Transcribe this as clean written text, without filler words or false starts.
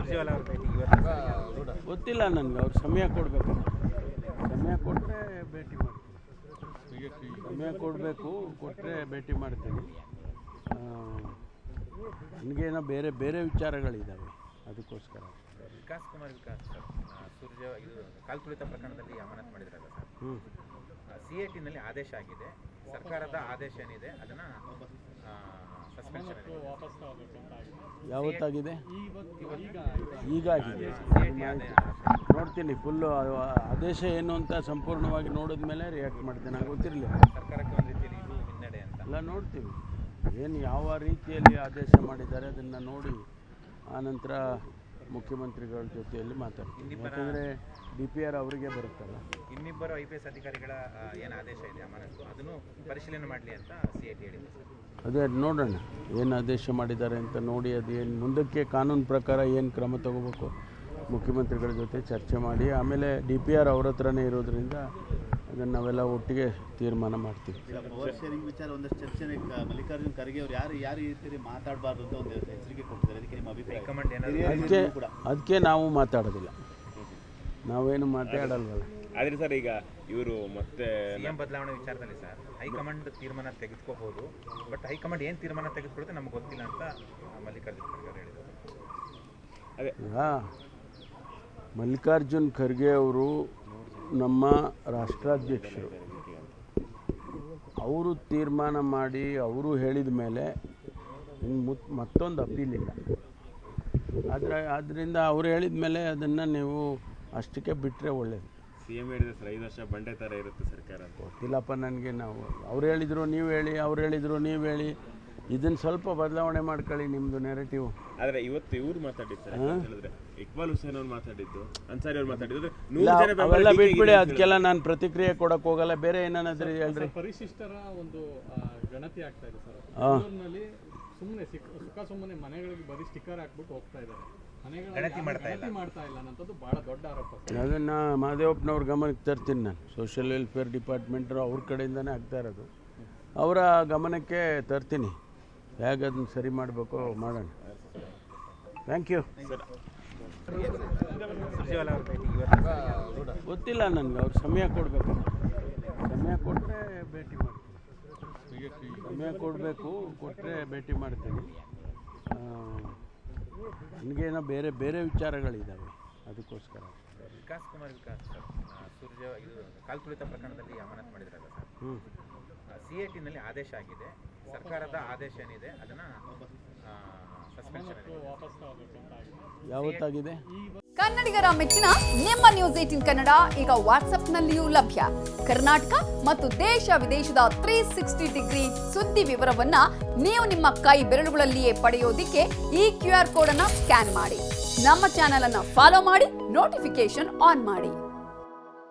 ಸುರ್ಜೇವಾಲಾ ಅವರ ಭೇಟಿ ಇವತ್ತು ಗೊತ್ತಿಲ್ಲ ನನಗೆ. ಅವ್ರು ಸಮಯ ಕೊಡಬೇಕು, ಸಮಯ ಕೊಟ್ಟರೆ ಭೇಟಿ ಮಾಡ್ತೀನಿ. ಸಮಯ ಕೊಟ್ಟರೆ ಭೇಟಿ ಮಾಡ್ತೀನಿ. ನನಗೇನೋ ಬೇರೆ ಬೇರೆ ವಿಚಾರಗಳಿದ್ದಾವೆ, ಅದಕ್ಕೋಸ್ಕರ. ವಿಕಾಸ್ ಸುರ್ಜೆ ಇದು ಕಾಲ್ತುಳಿತ ಪ್ರಕರಣದಲ್ಲಿ ಅಮಾನತು ಮಾಡಿದ್ರಲ್ಲ ಸರ್, CITನಲ್ಲಿ ಆದೇಶ ಆಗಿದೆ. ಸರ್ಕಾರದ ಆದೇಶ ಏನಿದೆ ಅದನ್ನು ಸಸ್ಪೆನ್ಷನ್ ಯಾವತ್ತಾಗಿದೆ? ಈಗ ಆಗಿದೆ. ನೋಡ್ತೀನಿ, ಫುಲ್ಲು ಆದೇಶ ಏನು ಅಂತ ಸಂಪೂರ್ಣವಾಗಿ ನೋಡಿದ ಮೇಲೆ ರಿಯಾಕ್ಟ್ ಮಾಡ್ತೀನಿ. ನಂಗೆ ಗೊತ್ತಿರಲಿಲ್ಲ. ಸರ್ಕಾರಕ್ಕೆ ಒಂದು ರೀತಿಯಲ್ಲಿ ಇದು ಹಿನ್ನಡೆ ಅಂತ ಎಲ್ಲ ನೋಡ್ತೀವಿ, ಏನು ಯಾವ ರೀತಿಯಲ್ಲಿ ಆದೇಶ ಮಾಡಿದ್ದಾರೆ ಅದನ್ನು ನೋಡಿ ಆನಂತರ ಮುಖ್ಯಮಂತ್ರಿಗಳ ಜೊತೆಯಲ್ಲಿ ಮಾತಾಡ್ತೀನಿ. ಯಾಕಂದರೆ DPR ಅವರಿಗೆ ಬರುತ್ತಲ್ಲ. ಇನ್ನಿಬ್ಬರು IPS ಅಧಿಕಾರಿಗಳ ಏನು ಆದೇಶ ಇದೆ ಅಮಾನತು, ಅದನ್ನು ಪರಿಶೀಲನೆ ಮಾಡಲಿ ಅಂತ CIT ಹೇಳಿದೆ ಸರ್. ಅದೇ ನೋಡೋಣ ಏನು ಆದೇಶ ಮಾಡಿದ್ದಾರೆ ಅಂತ ನೋಡಿ, ಅದು ಏನು ಮುಂದಕ್ಕೆ ಕಾನೂನು ಪ್ರಕಾರ ಏನು ಕ್ರಮ ತಗೋಬೇಕು ಮುಖ್ಯಮಂತ್ರಿಗಳ ಜೊತೆ ಚರ್ಚೆ ಮಾಡಿ, ಆಮೇಲೆ DPR ಅವ್ರ ಹತ್ರನೇ ಇರೋದ್ರಿಂದ ಅದನ್ನು ನಾವೆಲ್ಲ ಒಟ್ಟಿಗೆ ತೀರ್ಮಾನ ಮಾಡ್ತೀವಿ. ಪವರ್ ಶೇರಿಂಗ್ ವಿಚಾರ ಒಂದಷ್ಟು ಚರ್ಚೆ ಮಲ್ಲಿಕಾರ್ಜುನ್ ಖರ್ಗೆ ಅವರು ಯಾರು ಈ ರೀತಿ ಮಾತಾಡಬಾರ್ದು ಅಂತ ಒಂದು ಎಚ್ಚರಿಕೆ ಕೊಡ್ತಾರೆ. ಅದಕ್ಕೆ ನಿಮ್ಮ ಅಭಿಪ್ರಾಯ? ಅದಕ್ಕೆ ನಾವು ಮಾತಾಡೋದಿಲ್ಲ, ನಾವೇನು ಮಾತಾಡಲ್ವಲ್ಲ. ಆದರೆ ಸರ್, ಈಗ ಇವರು ಮತ್ತೆ CM ಬದಲಾವಣೆ ವಿಚಾರದಲ್ಲಿ ಸರ್ ಹೈಕಮಾಂಡ್ ತೀರ್ಮಾನ ತೆಗೆದುಕೋಬಹುದು, ಬಟ್ ಹೈಕಮಾಂಡ್ ಏನು ತೀರ್ಮಾನ ತೆಗೆದುಕೊಳ್ಳುತ್ತೆ ನಮ್ಗೆ ಗೊತ್ತಿಲ್ಲ ಅಂತ ಮಲ್ಲಿಕಾರ್ಜುನ್ ಖರ್ಗೆ ಅವರು ಹೇಳಿದರು. ಅದೇ ಮಲ್ಲಿಕಾರ್ಜುನ್ ಖರ್ಗೆ ಅವರು ನಮ್ಮ ರಾಷ್ಟ್ರಾಧ್ಯಕ್ಷರು. ಅವರು ತೀರ್ಮಾನ ಮಾಡಿ ಅವರು ಹೇಳಿದ ಮೇಲೆ ಮತ್ತೊಂದು ಅಪೀಲ್ ಇಲ್ಲ. ಆದ್ದರಿಂದ ಅವರು ಹೇಳಿದ ಮೇಲೆ ಅದನ್ನು ನೀವು ಅಷ್ಟಕ್ಕೆ ಬಿಟ್ಟರೆ ಒಳ್ಳೆಯದು. CM ಹೇಳಿದ್ರೆ ಸರ್ 5 ವರ್ಷ ಬಂಡೆ ಥರ ಇರುತ್ತೆ ಸರ್ಕಾರ. ಗೊತ್ತಿಲ್ಲಪ್ಪ ನನಗೆ. ನಾವು ಅವ್ರು ಹೇಳಿದರು ನೀವು ಹೇಳಿ, ಅವ್ರು ಹೇಳಿದರು ನೀವು ಹೇಳಿ, ಇದನ್ನು ಸ್ವಲ್ಪ ಬದಲಾವಣೆ ಮಾಡ್ಕೊಳ್ಳಿ ನಿಮ್ಮದು ನೆರೆಟಿವ್. ಆದರೆ ಇವತ್ತು ಇವ್ರು ಮಾತಾಡಿದ್ದು ಸರ್ ಹೇಳಿದ್ರೆ ಇಕ್ಬಾಲ್ ಹುಸೇನ್ ಅವ್ರು ಮಾತಾಡಿದ್ದು, ಅನ್ಸಾರಿ ಅವ್ರು ಮಾತಾಡಿದ್ದು, ಅವೆಲ್ಲ ಬಿಟ್ಬಿಡಿ, ಅದಕ್ಕೆಲ್ಲ ನಾನು ಪ್ರತಿಕ್ರಿಯೆ ಕೊಡಕ್ಕೆ ಹೋಗಲ್ಲ. ಬೇರೆ ಏನಾದ್ರು ಹೇಳ್ರಿ. ಪರಿಶಿಷ್ಟರ ಒಂದು ಗಣತಿ ಆಗ್ತಾ ಇದೆ ಸರ್. ಸುಮ್ಮನೆ ಸುಮ್ಮನೆ ಮನೆಗಳಿಗೆ ಬರೀ ಸ್ಟಿಕ್ಕರ್ ಹಾಕ್ಬಿಟ್ಟು ಹೋಗ್ತಾ ಇದ್ದಾರೆ, ಗಣತಿ ಮಾಡ್ತಾ ಇಲ್ಲ ಅನ್ನೋದು ಭಾಳ ದೊಡ್ಡ ಆರೋಪ. ಅದನ್ನು ಮಹದೇವಪ್ಪನವ್ರ ಗಮನಕ್ಕೆ ತರ್ತೀನಿ ನಾನು. ಸೋಷಿಯಲ್ ವೆಲ್ಫೇರ್ ಡಿಪಾರ್ಟ್ಮೆಂಟರು ಅವ್ರ ಕಡೆಯಿಂದನೇ ಆಗ್ತಾ ಇರೋದು. ಅವರ ಗಮನಕ್ಕೆ ತರ್ತೀನಿ, ಹೇಗೆ ಅದನ್ನು ಸರಿ ಮಾಡಬೇಕು ಮಾಡೋಣ. Thank you. ಸುರ್ಜೇವಾಲಾ ಅವರ ಭೇಟಿ ಇವತ್ತು ಗೊತ್ತಿಲ್ಲ ನನಗೆ. ಅವ್ರು ಸಮಯ ಕೊಡಬೇಕು, ಸಮಯ ಕೊಟ್ಟರೆ ಭೇಟಿ ಮಾಡ್ತೀನಿ. ಸಮಯ ಕೊಟ್ಟರೆ ಭೇಟಿ ಮಾಡ್ತೀನಿ. ನನಗೇನೋ ಬೇರೆ ಬೇರೆ ವಿಚಾರಗಳಿದ್ದಾವೆ, ಅದಕ್ಕೋಸ್ಕರ. ವಿಕಾಸ್ ಸುರ್ಜೆ ಇದು ಕಾಲ್ತುಳಿತ ಪ್ರಕರಣದಲ್ಲಿ ಅಮಾನತು ಮಾಡಿದ್ರಲ್ಲ ಸರ್, CITನಲ್ಲಿ ಆದೇಶ ಆಗಿದೆ. ಸರ್ಕಾರದ ಆದೇಶ ಏನಿದೆ ಅದನ್ನು ಸಸ್ಪೆನ್ಷನ್ ಯಾವತ್ತಾಗಿದೆ? ಕನ್ನಡಿಗರ ಮೆಚ್ಚಿನ ನಿಮ್ಮ ನ್ಯೂಸ್ 18 ಕನ್ನಡ ಈಗ ವಾಟ್ಸ್ಆಪ್ನಲ್ಲಿಯೂ ಲಭ್ಯ. ಕರ್ನಾಟಕ ಮತ್ತು ದೇಶ ವಿದೇಶದ 360 ಡಿಗ್ರಿ ಸುದ್ದಿ ವಿವರವನ್ನ ನೀವು ನಿಮ್ಮ ಕೈ ಬೆರಳುಗಳಲ್ಲಿಯೇ ಪಡೆಯೋದಿಕ್ಕೆ ಈ QR ಕೋಡ್ ಅನ್ನು ಸ್ಕ್ಯಾನ್ ಮಾಡಿ. ನಮ್ಮ ಚಾನೆಲ್ ಅನ್ನು ಫಾಲೋ ಮಾಡಿ, ನೋಟಿಫಿಕೇಶನ್ ಆನ್ ಮಾಡಿ.